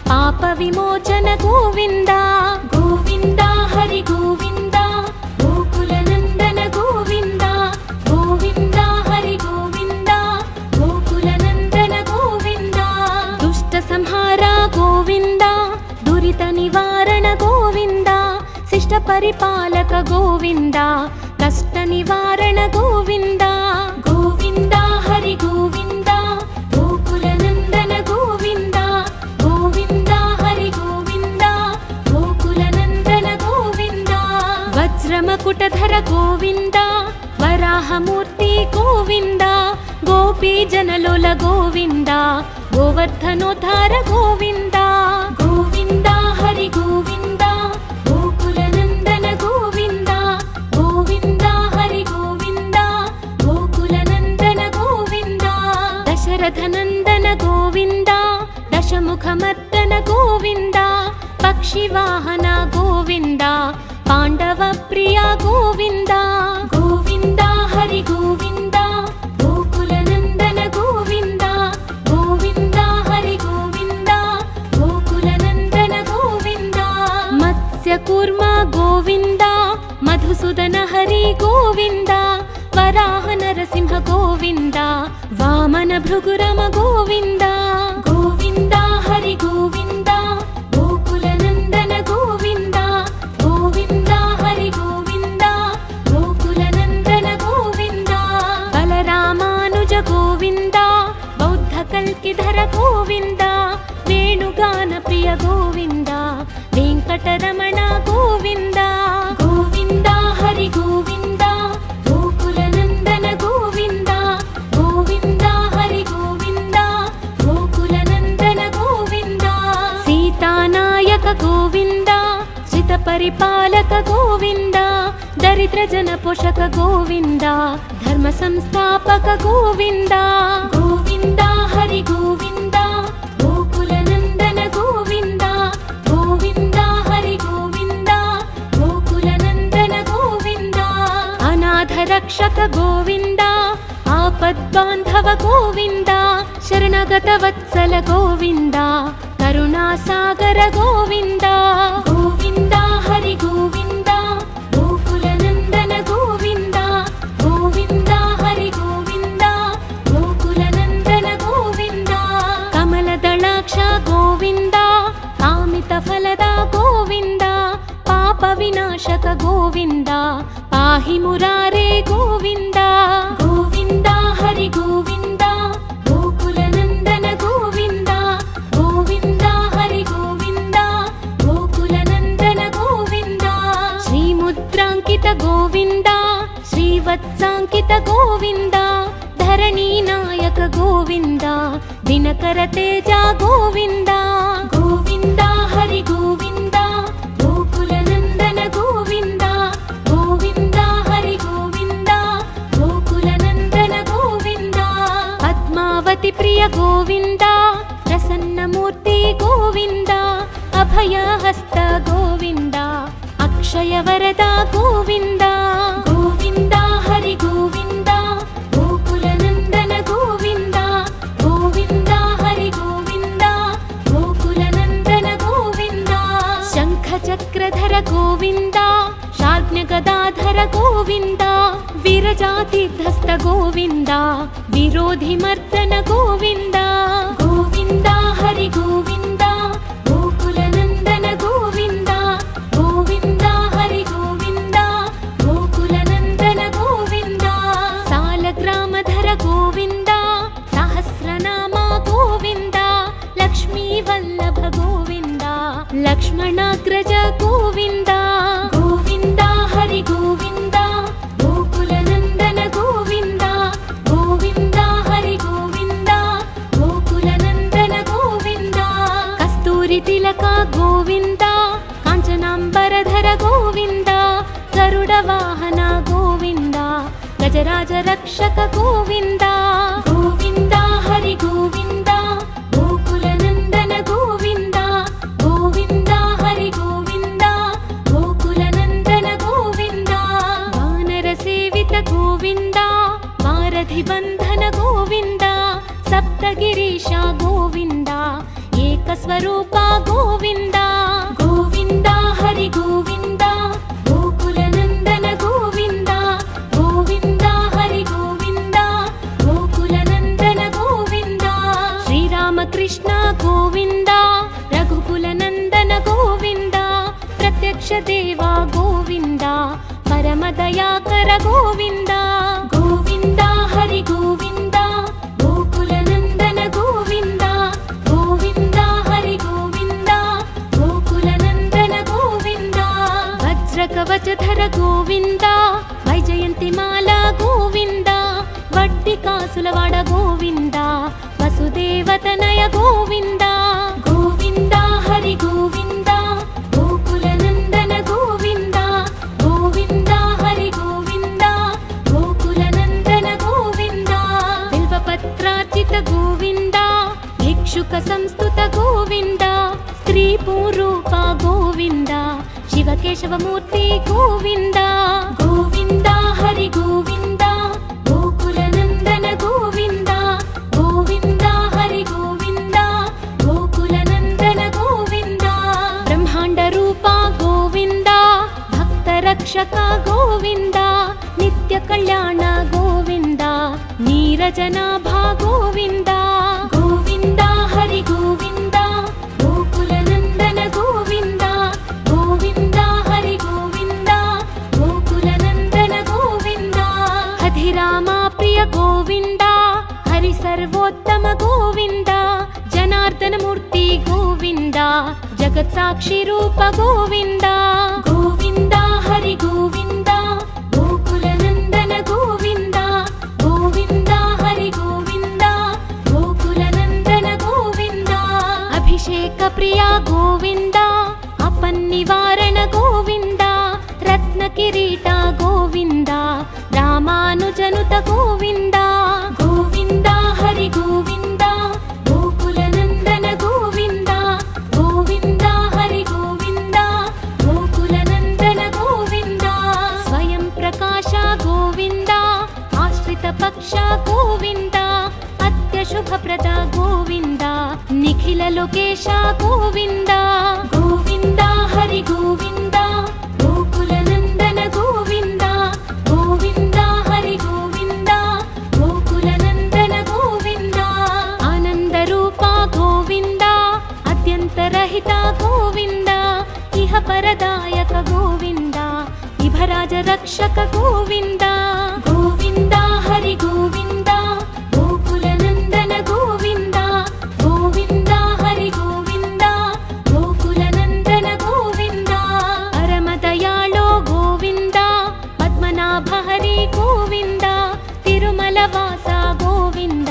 ಪಾಪ ವಿಮೋಚನ ಗೋವಿಂದ. ಗೋವಿಂದ ಹರಿ ಗೋವಿಂದ, ಗೋಕುಲ ನಂದನ ಗೋವಿಂದ. ಗೋವಿಂದ ಹರಿ ಗೋವಿಂದ, ಗೋಕುಲ ನಂದನ ಗೋವಿಂದ. ದುಷ್ಟ ಸಂಹಾರ ಗೋವಿಂದ, ದುರಿತ ನಿವಾರಣ ಗೋವಿಂದ. ಶಿಷ್ಟ ಪರಿಪಾಲಕ ಗೋವಿಂದ, ಕಷ್ಟ ನಿವಾರಣ ಗೋವಿಂದ. ಗೋವಿಂದ ಹರಿ ಗೋವಿಂದ, ಗೋಕುಲ ನಂದನ ಗೋವಿಂದ. ಗೋವಿಂದ ಹರಿ ಗೋವಿಂದ, ಗೋಕುಲ ನಂದನ ಗೋವಿಂದ. ವಜ್ರ ಮಕುಟಧರ ಗೋವಿಂದ, ವರಾಹ ಮೂರ್ತಿ ಗೋವಿಂದ. ಗೋಪಿ ಜನಲೋಲ ಗೋವಿಂದ, ಗೋವರ್ಧನೋದ್ಧಾರ ಗೋವಿಂದ. ಗೋವಿಂದ ಹರಿ ಗೋವಿಂದ, ಗೋಕುಲ ನಂದನ ಗೋವಿಂದ. ಗೋವಿಂದ ಹರಿ ಗೋವಿಂದ, ಗೋಕುಲ ನಂದನ ಗೋವಿಂದ. ದಶರಥ ನಂದನ ಗೋವಿಂದ, ದಶಮುಖ ಮರ್ದನ ಗೋವಿಂದ. ಪಕ್ಷಿ ವಾಹನ ಗೋವಿಂದ, ಪಾಂಡವ ಪ್ರಿಯ ಗೋವಿಂದ. ಗೋವಿಂದ ಹರಿ ಗೋವಿಂದ, ಗೋಕುಲ ನಂದನ ಗೋವಿಂದ. ಗೋವಿಂದ ಹರಿ ಗೋವಿಂದ, ಗೋಕುಲ ನಂದನ ಗೋವಿಂದ. ಮತ್ಸ್ಯ ಕೂರ್ಮ ಗೋವಿಂದ, ಮಧುಸೂದನ ಹರಿ ಗೋವಿಂದ. ವರಾಹ ನರಸಿಂಹ ಗೋವಿಂದ, ವಾಮನ ಭೃಗುರಮ ಗೋವಿಂದ. ಗೋವಿಂದ ಹರಿ ಗೋವಿಂದ, ಗೋಕುಲ ನಂದನ ಗೋವಿಂದ. ಗೋವಿಂದ ಹರಿ ಗೋವಿಂದ, ಗೋಕುಲ ನಂದನ ಗೋವಿಂದ. ಬಲರಾಮಾನುಜ ಗೋವಿಂದ, ಬೌದ್ಧ ಕಲ್ಕಿಧರ ಗೋವಿಂದ. ವೇಣುಗಾನ ಪ್ರಿಯ ಗೋವಿಂದ, ವೆಂಕಟರಮಣ ಗೋವಿಂದ. ಗೋವಿಂದ ಹರಿ ಗೋವಿಂದ, ಗೋಕುಲ ನಂದನ ಗೋವಿಂದ. ಗೋವಿಂದ ಹರಿ ಗೋವಿಂದ, ಗೋಕುಲ ನಂದನ ಗೋವಿಂದ. ಸೀತಾನಾಯಕ ಗೋವಿಂದ, ಶ್ರಿತ ಪರಿಪಾಲಕ ಗೋವಿಂದ. ದರಿದ್ರ ಜನ ಪೋಷಕ ಗೋವಿಂದ, ಧರ್ಮ ಸಂಸ್ಥಾಪಕ ಗೋವಿಂದ. ಗೋವಿಂದ ಹರಿ ಗೋವಿಂದ, ಗೋಕುಲ ನಂದನ ಗೋವಿಂದ. ಗೋವಿಂದ ಹರಿ ಗೋವಿಂದ, ಗೋಕುಲ ನಂದನ ಗೋವಿಂದ. ಅನಾಥ ರಕ್ಷಕ ಗೋವಿಂದ, ಆಪದ್ಬಾಂಧವ ಗೋವಿಂದ. ಶರಣಗತ ವತ್ಸಲ ಗೋವಿಂದ, ಕರುಣಾಸಾಗರ ಗೋವಿಂದ. ಗೋವಿಂದ ಹರಿ ಗೋವಿಂದ, ಗೋಕುಲ ನಂದನ ಗೋವಿಂದ. ಗೋವಿಂದ ಹರಿ ಗೋವಿಂದ, ಗೋಕುಲ ನಂದನ ಗೋವಿಂದ. ಕಮಲದಳಾಕ್ಷ ಗೋವಿಂದ, ಕಾಮಿತ ಫಲದ ಗೋವಿಂದ. ಪಾಪ ವಿನಾಶಕ ಗೋವಿಂದ, ಪಾಹಿ ಮುರಾರೇ ಗೋವಿಂದ. ಗೋವಿಂದ ಹರಿ ಗೋವಿಂದ, ಗೋಕುಲ ನಂದನ ಗೋವಿಂದ. ಗೋವಿಂದ ಹರಿ ಗೋವಿಂದ, ಗೋಕುಲ ನಂದನ ಗೋವಿಂದ. ಶ್ರೀ ಮುದ್ರಾಂಕಿತ ಗೋವಿಂದ, ಶ್ರೀವತ್ಸಾಂಕಿತ ಗೋವಿಂದ. ಧರಣಿ ನಾಯಕ ಗೋವಿಂದ, ದಿನಕರ ತೇಜ ಗೋವಿಂದ. ಗೋವಿಂದ ಹರಿ ಗೋವಿಂದ, ಗೋಕುಲ ನಂದನ ಗೋವಿಂದ. ಗೋವಿಂದ ಹರಿ ಗೋವಿಂದ, ಗೋಕುಲ ನಂದನ ಗೋವಿಂದ. ಪದ್ಮಾವತಿ ಪ್ರಿಯ ಗೋವಿಂದ, ಪ್ರಸನ್ನ ಮೂರ್ತಿ ಗೋವಿಂದ. ಅಭಯ ಹಸ್ತ ಗೋವಿಂದ, ಅಕ್ಷಯ ವರದ ಗೋವಿಂದ. ಗೋವಿಂದ ಹರಿ ಗೋವಿಂದ, ಗೋಕುಲ ನಂದನ ಗೋವಿಂದ. ಗೋವಿಂದ ಹರಿ ಗೋವಿಂದ, ಗೋಕುಲ ನಂದನ ಗೋವಿಂದ. ಶಂಖ ಚಕ್ರಧರ ಗೋವಿಂದ, ಶಾರ್ಜ್ಞ ಗದಾಧರ ಗೋವಿಂದ. ವಿರಜಾತಿಧಸ್ತ ಗೋವಿಂದ, ವಿರೋಧಿ ಮರ್ದನ ಗೋವಿಂದ. ಗೋವಿಂದ ಹರಿ ಗೋವಿಂದ, ಗೋಕುಲ ನಂದನ ಗೋವಿಂದ. ಗೋವಿಂದ ಹರಿ ಗೋವಿಂದ, ಗೋಕುಲ ನಂದನ ಗೋವಿಂದ. ಸಾಲಗ್ರಾಮಧರ ಗೋವಿಂದ, ಸಹಸ್ರನಾಮ ಗೋವಿಂದ. ಲಕ್ಷ್ಮೀ ವಲ್ಲಭ ಗೋವಿಂದ, ಲಕ್ಷ್ಮಣಾಗ್ರಜ ಗೋವಿಂದ. ಗೋವಿಂದ ಹರಿ ಗೋವಿಂದ, ಗೋಕುಲ ನಂದನ ಗೋವಿಂದ. ಗೋವಿಂದ ಹರಿ ಗೋವಿಂದ, ಗೋಕುಲ ನಂದನ ಗೋವಿಂದ. ಕಸ್ತೂರಿ ತಿಲಕ ಗೋವಿಂದ, ಕಾಂಚನಾಂಬರಧರ ಗೋವಿಂದ. ಗರುಡ ವಾಹನ ಗೋವಿಂದ, ಗಜರಾಜ ರಕ್ಷಕ ಗೋವಿಂದ. ಗೋವಿಂದ ಹರಿ ಗೋವಿಂದ, ಗೋಕುಲ ನಂದನ ಗೋವಿಂದ. ಗೋವಿಂದ ಹರಿ ಗೋವಿಂದ, ಗೋಕುಲ ನಂದನ ಗೋವಿಂದ. ವಾನರ ಸೇವಿತ ಗೋವಿಂದ, ವಾರಧಿ ಬಂಧನ ಗೋವಿಂದ. ನಂದಗಿರೀಶ ಗೋವಿಂದ ಏಕಸ್ವರೂಪ ಗೋವಿಂದ ಗೋವಿಂದ ಹರಿ ಗೋವಿಂದ ಗೋಕುಲ ನಂದನ ಗೋವಿಂದ ಗೋವಿಂದ ಹರಿ ಗೋವಿಂದ ಗೋಕುಲ ನಂದನ ಗೋವಿಂದ ಶ್ರೀರಾಮಕೃಷ್ಣ ಗೋವಿಂದ ರಘುಕುಲ ನಂದನ ಗೋವಿಂದ ಪ್ರತ್ಯಕ್ಷ ದೇವ ಗೋವಿಂದ ಪರಮ ದಯಾಕರ ಗೋವಿಂದ ಗೋವಿಂದ ಹರಿ ಗೋವಿಂದ ಗೋಕುಲ ನಂದನ ಗೋವಿಂದ ಗೋವಿಂದ ಹರಿ ಗೋವಿಂದ ಗೋಕುಲ ನಂದನ ಗೋವಿಂದ ವಜ್ರ ಕವಚಧರ ಗೋವಿಂದ ವೈಜಯಂತಿ ಮಾಲಾ ಗೋವಿಂದ ವಡ್ಡಿ ಕಾಸುಲವಾಡ ಗೋವಿಂದ ವಸುದೇವತನಯ ಗೋವಿಂದ ಗೋವಿಂದ ಹರಿ ಗೋವಿಂದ ಗೋಕುಲ ನಂದನ ಗೋವಿಂದ ಗೋವಿಂದ ಹರಿ ಗೋವಿಂದ ಗೋಕುಲ ನಂದನ ಗೋವಿಂದ ಬಿಲ್ವಪತ್ರಾರ್ಚಿತ ಗೋವಿಂದ ಭಿಕ್ಷುಕ ಸಂಸ್ತುತ ಗೋವಿಂದ ಸ್ತ್ರೀ ಪೂರೂಪ ಗೋವಿಂದ ಶಿವಕೇಶವ ಮೂರ್ತಿ ಗೋವಿಂದ ಗೋವಿಂದ ಹರಿ ಗೋವಿಂದ ಗೋಕುಲ ನಂದನ ಗೋವಿಂದ ಗೋವಿಂದ ಹರಿ ಗೋವಿಂದ ಗೋಕುಲ ನಂದನ ಗೋವಿಂದ ಬ್ರಹ್ಮಾಂಡ ರೂಪ ಗೋವಿಂದ ಭಕ್ತ ರಕ್ಷಕ ಗೋವಿಂದ ನಿತ್ಯ ಕಲ್ಯಾಣ ಗೋವಿಂದ ನೀರಜನಾಭ ಗೋವಿಂದ ಗೋವಿಂದ ಹರಿ ಗೋವಿಂದ ಗೋಕುಲ ನಂದನ ಗೋವಿಂದ ಗೋವಿಂದ ಹರಿ ಗೋವಿಂದ ಗೋಕುಲ ನಂದನ ಗೋವಿಂದ ಹಧಿರಾಮ ಪ್ರಿಯ ಗೋವಿಂದ ಹರಿ ಸರ್ವೋತ್ತಮ ಗೋವಿಂದ ಜನಾರ್ದನ ಮೂರ್ತಿ ಗೋವಿಂದ ಜಗತ್ ಸಾಕ್ಷಿ ರೂಪ ಗೋವಿಂದ ಗೋವಿಂದ ಹರಿ ಗೋವಿಂದ ಗೋಕುಲ ನಂದನ ಗೋವಿಂದ ಗೋವಿಂದ ಹರಿ ಗೋವಿಂದ ಗೋಕುಲ ನಂದನ ಗೋವಿಂದ ಅಭಿಷೇಕ ಪ್ರಿಯ ಗೋವಿಂದ ಅಪನ್ನಿವಾರಣ ಗೋವಿಂದ ರತ್ನ ಕಿರೀಟ ಗೋವಿಂದ ರಾಮಾನುಜನುತ ಗೋವಿಂದ ಗೋವಿಂದ ಹರಿ ಗೋವಿಂದ ಗೋಕುಲ ನಂದನ ಗೋವಿಂದ ಗೋವಿಂದ ಹರಿ ಗೋವಿಂದ ಗೋಕುಲ ನಂದನ ಗೋವಿಂದ ಸ್ವಯಂ ಪ್ರಕಾಶ ಗೋವಿಂದ ಆಶ್ರಿತ ಪಕ್ಷ ಗೋವಿಂದ ಅತ್ಯಶುಭಪ್ರದ ಗೋವಿಂದ ನಿಖಿಲ ಲೋಕೇಶ ಗೋವಿಂದ ಗೋವಿಂದ ಹರಿ ಗೋವಿಂದ ಗೋಕುಲ ನಂದನ ಗೋವಿಂದ ಗೋವಿಂದ ಹರಿ ಗೋವಿಂದ ಗೋಕುಲ ನಂದನ ಗೋವಿಂದ ಆನಂದ ರೂಪ ಗೋವಿಂದ ಅತ್ಯಂತರಹಿತ ಗೋವಿಂದ ಇಹ ಪರದಾಯಕ ಗೋವಿಂದ ಇಭರಾಜ ರಕ್ಷಕ ಗೋವಿಂದ ಗೋವಿಂದ ಹರಿ ಗೋವಿಂದ ಗೋಕುಲ ನಂದನ ಗೋವಿಂದ ಗೋವಿಂದ ಹರಿ ಗೋವಿಂದ ಗೋಕುಲ ನಂದನ ಗೋವಿಂದ ಪರಮ ದಯಾಳೋ ಗೋವಿಂದ ಪದ್ಮನಾಭ ಹರಿ ಗೋವಿಂದ ತಿರುಮಲ ವಾಸ ಗೋವಿಂದ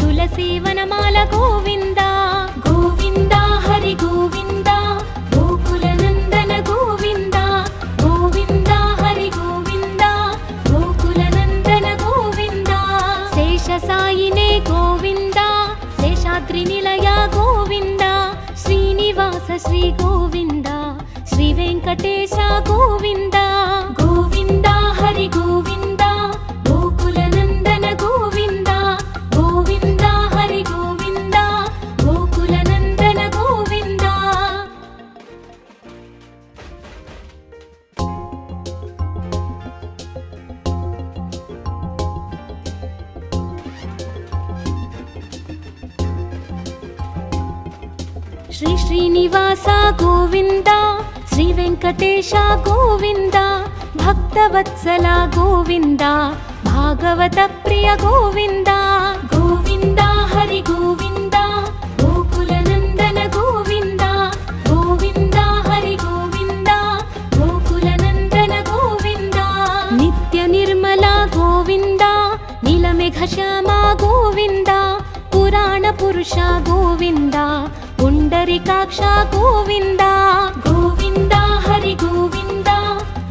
ತುಳಸಿ ವನಮಾಲ ಗೋವಿಂದ ಗೋವಿಂದ ಹರಿ ಗೋವಿಂದ ಗೋಕುಲ ನಂದನ ಗೋವಿಂದ ಗೋವಿಂದ ಹರಿ ಗೋವಿಂದ ಗೋಕುಲ ನಂದನ ಗೋವಿಂದ ಶೇಷ ಸಾಯಿನೇ ಗೋವಿಂದ ಶೇಷಾದ್ರಿ ನಿಲಯ ಗೋವಿಂದ ಶ್ರೀನಿವಾಸ ಶ್ರೀ ಗೋವಿಂದ ಶ್ರೀ ವೆಂಕಟೇಶ ಗೋವಿಂದ ಗೋವಿಂದ ಹರಿ ಗೋವಿಂದ ಗೋಕುಲ ನಂದನ ಗೋವಿಂದ ಗೋವಿಂದ ಹರಿ ಗೋವಿಂದ ಗೋಕುಲ ನಂದನ ಗೋವಿಂದ ಶ್ರೀ ಶ್ರೀನಿವಾಸ ಗೋವಿಂದ ಶ್ರೀ ವೆಂಕಟೇಶ ಗೋವಿಂದ ಭಕ್ತವತ್ಸಲ ಗೋವಿಂದ ಭಾಗವತ ಪ್ರಿಯ ಗೋವಿಂದ ಗೋವಿಂದ ಹರಿ ಗೋವಿಂದ ಗೋಕುಲ ನಂದನ ಗೋವಿಂದ ಗೋವಿಂದ ಹರಿ ಗೋವಿಂದ ಗೋಕುಲ ನಂದನ ಗೋವಿಂದ ನಿತ್ಯ ನಿರ್ಮಲ ಗೋವಿಂದ ನೀಲಮೇಘ ಶ್ಯಾಮ ಗೋವಿಂದ ಪುರಾಣ ಪುರುಷ ಗೋವಿಂದ ಪುಂಡರಿಕಾಕ್ಷ ಗೋವಿಂದ ಗೋವಿಂದ ಹರಿ ಗೋವಿಂದ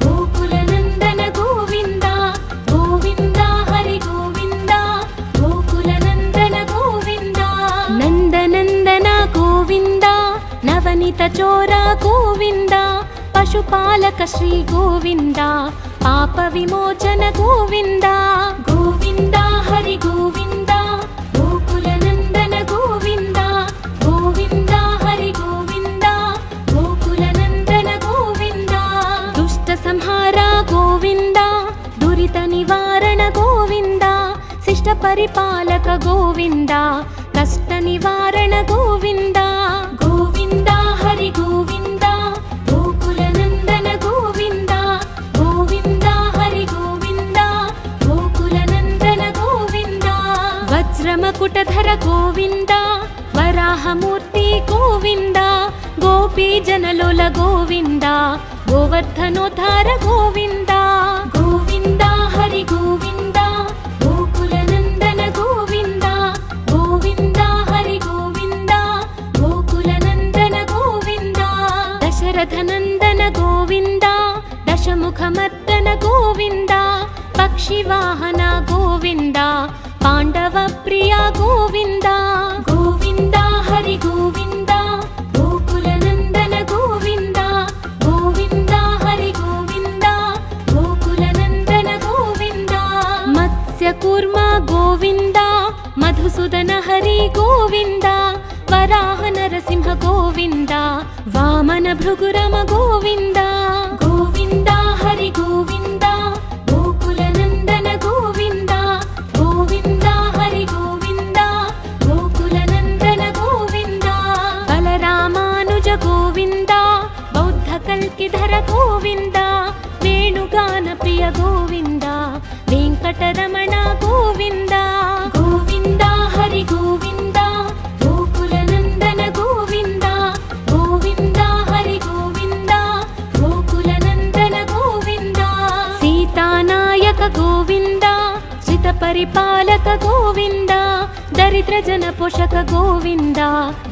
ಗೋಕುಲ ನಂದನ ಗೋವಿಂದ ಗೋವಿಂದ ಹರಿ ಗೋವಿಂದ ಗೋಕುಲ ನಂದನ ಗೋವಿಂದ ನಂದನಂದನ ಗೋವಿಂದ ನವನಿತ ಚೋರ ಗೋವಿಂದ ಪಶುಪಾಲಕ ಶ್ರೀ ಗೋವಿಂದ ಪಾಪ ವಿಮೋಚನ ಗೋವಿಂದ ಗೋವಿಂದ ಹರಿ ಗೋವಿಂದ ಗೋಕುಲ ನಂದನ ఇష్ట పరిపాలక గోవింద కష్ట నివారణ గోవింద గోవింద హరి గోవింద గోకుల నందన గోవింద గోవింద హరి గోవింద గోకుల నందన గోవింద వజ్రమకుటధర గోవింద వరాహమూర్తి గోవింద గోపీ జనలోల గోవింద గోవర్ధనోద్ధార గోవింద గోవింద హరి గోవింద గోకుల నందన గోవింద గోవింద హరి గోవింద గోకుల నందన గోవింద దశరథ నందన గోవింద దశముఖమర్దన గోవింద పక్షివాహన గోవింద పాండవ ప్రియ గోవింద గోవింద హరి గోవింద గోకుల నందన గోవింద గోవింద హరి గోవింద గోకుల నందన గోవింద మత్స్య కూర్మ గోవింద మధుసూదన హరి గోవింద వరాహ నరసింహ గోవింద వామన భృగురమ గోవింద గోవింద హరి గోవింద గోకుల నందన గోవింద గోవింద హరి గోవింద గోకుల నందన గోవింద బలరామానుజ గోవింద బౌద్ధ కల్కిధర గోవింద వేణుగాన ప్రియ గోవింద వెంకటరమణ గోవింద గోవింద హరి గోవింద గోకుల నందన గోవింద గోవింద హరి గోవింద గోకుల నందన గోవింద సీతానాయక గోవింద శ్రిత పరిపాలక గోవింద దరిద్ర జన పోషక గోవింద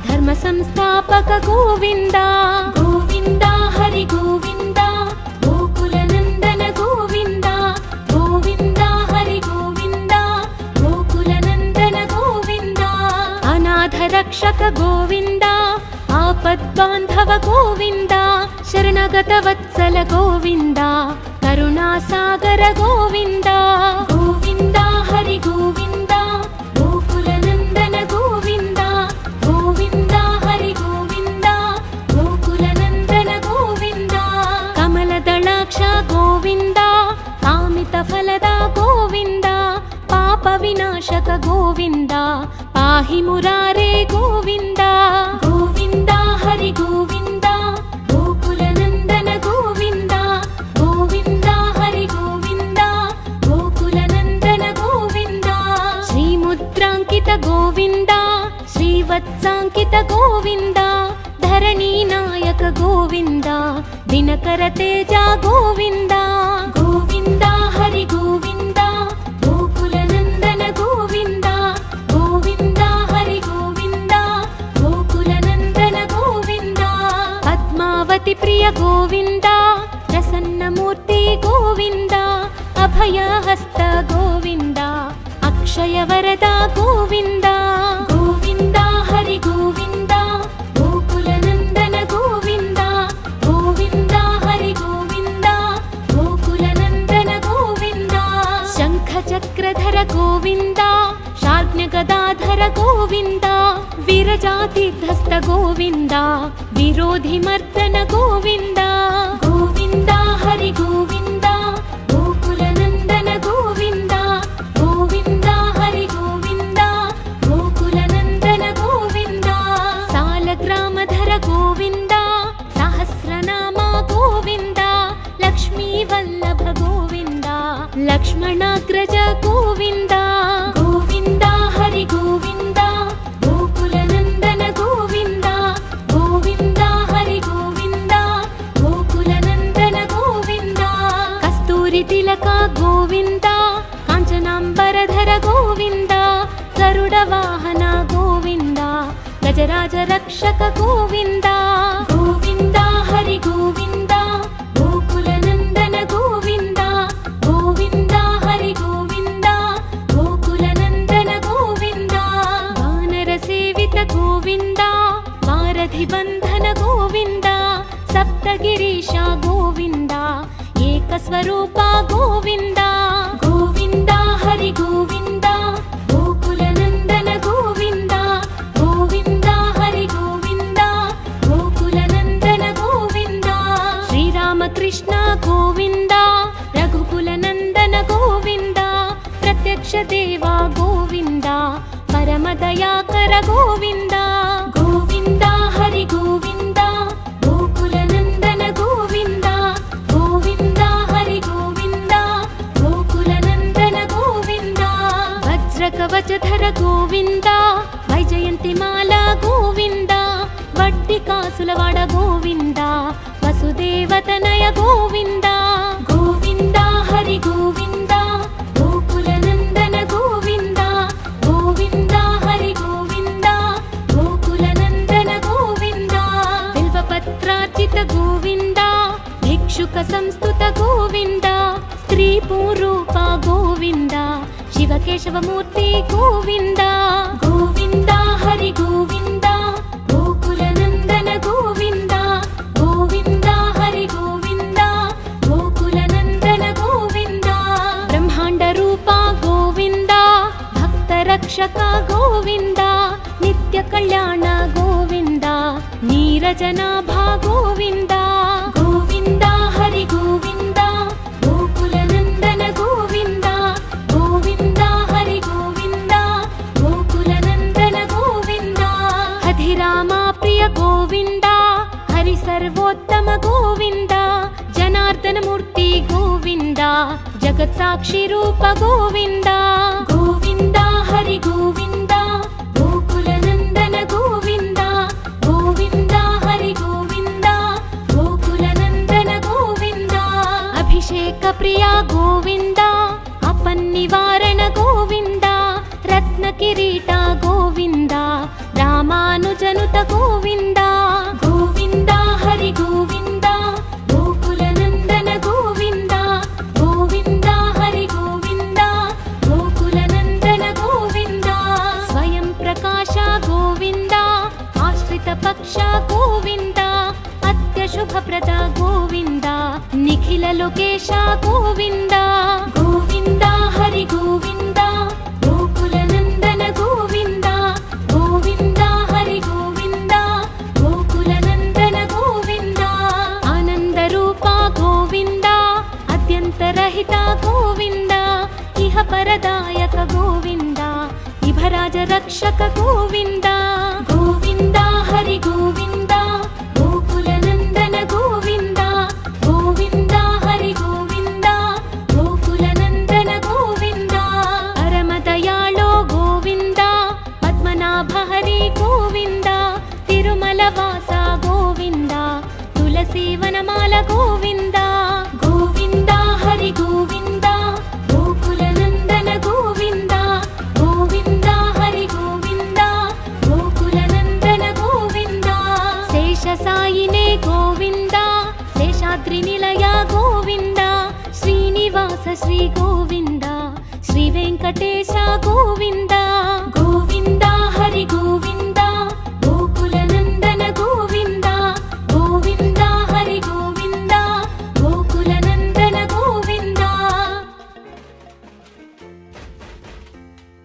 ధర్మ సంస్థాపక గోవింద గోవింద హరి గోవింద గోకుల నందన గోవింద గోవింద హరి గోవింద గోకుల నందన గోవింద అనాథ రక్షక గోవింద ఆపద్బాంధవ గోవింద శరణగత వత్సల గోవింద కరుణాసాగర గోవింద గోవింద హరి గోవింద గోకుల నందన గోవింద గోవింద హరి గోవింద గోకుల నందన గోవింద కమలదళాక్ష గోవింద కామిత ఫలద గోవింద పాప వినాశక గోవింద పాహి మురారే గోవింద గోవింద హరి గోవింద గోకుల నందన గోవింద గోవింద హరి గోవింద గోకుల నందన గోవింద శ్రీముద్రాంకిత గోవింద శ్రీవత్సాంకిత గోవింద ధరణీ నాయక గోవింద దినకర తేజ గోవింద గోవింద హరి గోవింద గోకుల నందన గోవింద గోవింద హరి గోవింద గోకుల నందన గోవింద పద్మావతి ప్రియ గోవింద ప్రసన్నమూర్తి గోవింద అభయహస్త గోవింద అక్షయ వరద గోవింద గోవింద హరి గోవింద గోకుల నందన గోవింద గోవింద హరి గోవింద గోకుల నందన గోవింద శంఖ చక్రధర గోవింద శార్జ్ఞ గదాధర గోవింద విరజాతిధస్త గోవింద విరోధి మర్దన గోవింద గోవింద హరి గోవింద గోకుల నందన గోవింద గోవింద హరి గోవింద గోకుల నందన గోవింద సాలగ్రామధర గోవింద సహస్రనామ గోవింద లక్ష్మీ వల్లభ గోవింద లక్ష్మణాగ్రజ గోవింద గోవింద హరి గోవింద గోకుల నందన గోవింద గోవింద హరి గోవింద గోకుల నందన గోవింద కస్తూరి తిలక గోవింద కాంచనాంబరధర గోవింద గరుడ వాహన గోవింద గజరాజ రక్షక గోవింద గోవింద హరి గోవింద గోకుల నందన గోవింద గోవింద హరి గోవింద గోకుల నందన గోవింద వానర సేవిత గోవింద వారధి బంధన గోవింద సప్తగిరీశ గోవింద ఏకస్వరూప గోవింద గోవింద హరి గోవింద గోకుల నందన గోవింద గోవింద హరి గోవింద గోకుల నందన గోవింద ದಯಾಕರ ಗೋವಿಂದ ಗೋವಿಂದ ಹರಿ ಗೋವಿಂದ ಗೋಕುಲ ನಂದನ ಗೋವಿಂದ ಗೋವಿಂದ ಹರಿ ಗೋವಿಂದ ಗೋಕುಲ ನಂದನ ಗೋವಿಂದ ವಜ್ರ ಕವಚಧರ ಗೋವಿಂದ ವೈಜಯಂತಿ ಮಾಲಾ ಗೋವಿಂದ ಬಡ್ಡಿ ಕಾಸುಲವಾಡ ಗೋವಿಂದ ವಸುದೇವತನಯ ಗೋವಿಂದ ಗೋವಿಂದ ಹರಿ ಗೋವಿಂದ ಗೋಕುಲ ನಂದನ ಗೋವಿಂದ ಗೋವಿಂದ ಹರಿ ಗೋವಿಂದ ಗೋಕುಲ ನಂದನ ಗೋವಿಂದ ಬಿಲ್ವಪತ್ರಾರ್ಚಿತ ಗೋವಿಂದ ಭಿಕ್ಷುಕ ಸಂಸ್ತುತ ಗೋವಿಂದ ಸ್ತ್ರೀ ಪೂರೂಪ ಗೋವಿಂದ ಶಿವಕೇಶವ ಮೂರ್ತಿ ಗೋವಿಂದ ಗೋವಿಂದ ಹರಿ ಗೋವಿಂದ ಗೋಕುಲ ನಂದನ ಗೋವಿಂದ ಗೋವಿಂದ ಹರಿ ಗೋವಿಂದ ಗೋಕುಲ ನಂದನ ಗೋವಿಂದ ಬ್ರಹ್ಮಾಂಡ ರೂಪ ಗೋವಿಂದ ಭಕ್ತ ರಕ್ಷಕ ಗೋವಿಂದ ನಿತ್ಯ ಕಲ್ಯಾಣ ಗೋವಿಂದ ನೀರಜನಾಭ ಗೋವಿಂದ ಗೋವಿಂದ ಹರಿ ಗೋವಿಂದ ಗೋಕುಲ ನಂದನ ಗೋವಿಂದ ಗೋವಿಂದ ಹರಿ ಗೋವಿಂದ ಗೋಕುಲ ನಂದನ ಗೋವಿಂದ ಹಧಿರಾಮ ಪ್ರಿಯ ಗೋವಿಂದ ಹರಿ ಸರ್ವೋತ್ತಮ ಗೋವಿಂದ ಜನಾರ್ದನ ಮೂರ್ತಿ ಗೋವಿಂದ ಜಗತ್ ಸಾಕ್ಷಿ ರೂಪ ಗೋವಿಂದ ಗೋವಿಂದ ಹರಿ ಗೋವಿಂದ ಗೋಕುಲ ನಂದನ ಗೋವಿಂದ ಗೋವಿಂದ ಹರಿ ಗೋವಿಂದ ಗೋಕುಲ ನಂದನ ಗೋವಿಂದ ಅಭಿಷೇಕ ಪ್ರಿಯ ಗೋವಿಂದ ಅಪನ್ನಿವಾರಣ ಗೋವಿಂದ ರತ್ನ ಕಿರೀಟ ಗೋವಿಂದ ರಾಮಾನುಜನುತ ಗೋವಿಂದ ಗೋವಿಂದ ಹರಿ ಗೋವಿಂದ ಗೋಕುಲ ನಂದನ ಗೋವಿಂದ ಗೋವಿಂದ ಹರಿ ಗೋವಿಂದ ಗೋಕುಲ ನಂದನ ಗೋವಿಂದ ಸ್ವಯಂ ಪ್ರಕಾಶ ಗೋವಿಂದ ಆಶ್ರಿತ ಪಕ್ಷ ಗೋವಿಂದ ಅತ್ಯಶುಭಪ್ರದ ಗೋವಿಂದ ನಿಖಿಲ ಲೋಕೇಶ ಗೋವಿಂದ ಗೋವಿಂದ ಹರಿ ಗೋವಿಂದ ಗೋಕುಲ ನಂದನ ಗೋವಿಂದ ಗೋವಿಂದ ಹರಿ ಗೋವಿಂದ ಗೋಕುಲ ನಂದನ ಗೋವಿಂದ ಆನಂದ ರೂಪ ಗೋವಿಂದ ಅತ್ಯಂತರಹಿತ ಗೋವಿಂದ ಇಹ ಪರದಾಯಕ ಗೋವಿಂದ ಇಭರಾಜ ರಕ್ಷಕ ಗೋವಿಂದ ಗೋವಿಂದ ಹರಿ ಗೋವಿಂದ ಗೋಕುಲ ನಂದನ ಗೋವಿಂದ ಗೋವಿಂದ ಹರಿ ಗೋವಿಂದ ಗೋಕುಲ ನಂದನ ಗೋವಿಂದ ಪರಮ ದಯಾಳೋ ಗೋವಿಂದ ಪದ್ಮನಾಭ ಹರಿ ಗೋವಿಂದ ತಿರುಮಲ ವಾಸ ಗೋವಿಂದ ತುಳಸಿ ವನಮಾಲ ಗೋವಿಂದ ಗೋವಿಂದ ಹರಿ ಗೋವಿಂದ ಗೋಕುಲ ನಂದನ ಗೋವಿಂದ ಗೋವಿಂದ ಹರಿ ಗೋವಿಂದ ಗೋಕುಲ ನಂದನ ಗೋವಿಂದ ಶೇಷ ಸಾಯಿನೇ ಗೋವಿಂದ ಶೇಷಾದ್ರಿ ನಿಲಯ ಗೋವಿಂದ ಶ್ರೀನಿವಾಸ ಶ್ರೀ ಗೋವಿಂದ